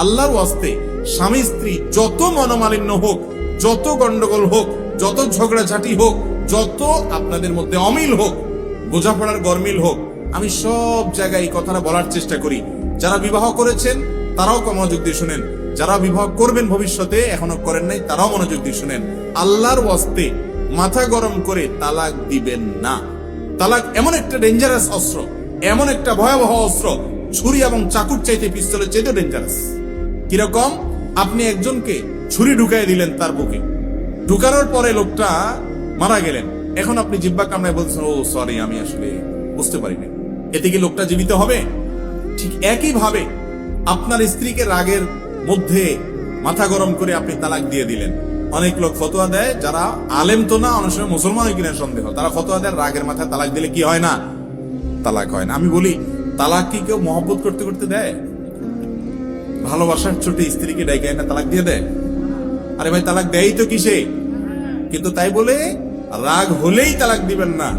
আল্লাহর ওয়াস্তে স্বামী স্ত্রী যত মনোমালিন্য হোক, যত গন্ডগোল হোক, যত ঝগড়াঝাটি হোক, যত আপনাদের মধ্যে অমিল হোক, বোঝাপড়ার গরমিল হোক, আমি সব জায়গায় এই কথাটা বলার চেষ্টা করি। যারা বিবাহ করেছেন তারাও মনোযোগ দিয়ে শুনেন, যারা বিবাহ করবেন ভবিষ্যতে এখনো করেন নাই তারাও মনোযোগ দিয়ে শুনেন। আল্লাহর ওয়াস্তে মাথা গরম করে তালাক দিবেন না। তালাক এমন একটা ডেঞ্জারাস অস্ত্র, এমন একটা ভয়াবহ অস্ত্র, ছুরি এবং চাকুর চাইতে পিস্তলের চাইতে ডেঞ্জারাস। কিরকম? আপনি একজনকে ছুরি ঢুকাই দিলেন তার বুকে, ঢুকানোর পরে লোকটা মারা গেলেন, এখন আপনি জিব্বা কামড়ায় বলছেন, ও সরি, আমি আসলে বুঝতে পারিনি। এতে কি লোকটা জীবিত হবে? ঠিক একই ভাবে আপনার স্ত্রীকে রাগের মধ্যে মাথা গরম করে আপনি তালাক দিয়ে দিলেন। অনেক লোক ফতোয়া দেয়, যারা আলেম তো না, অনেক সময় মুসলমান কিনা সন্দেহ, তারা ফতোয়া দেয় রাগের মাথায় তালাক দিলে কি হয় না? তালাক হয় না। আমি বলি, তালাক কি কেউ মহব্বত করতে করতে দেয়? ভালোবাসার ছোটে স্ত্রীকে ডাইকে না তালাক দিয়ে দেয়? আরে ভাই, তালাক দেয়ই তো কিসে? কিন্তু তাই বলে রাগ হলেই তালাক দিবেন না।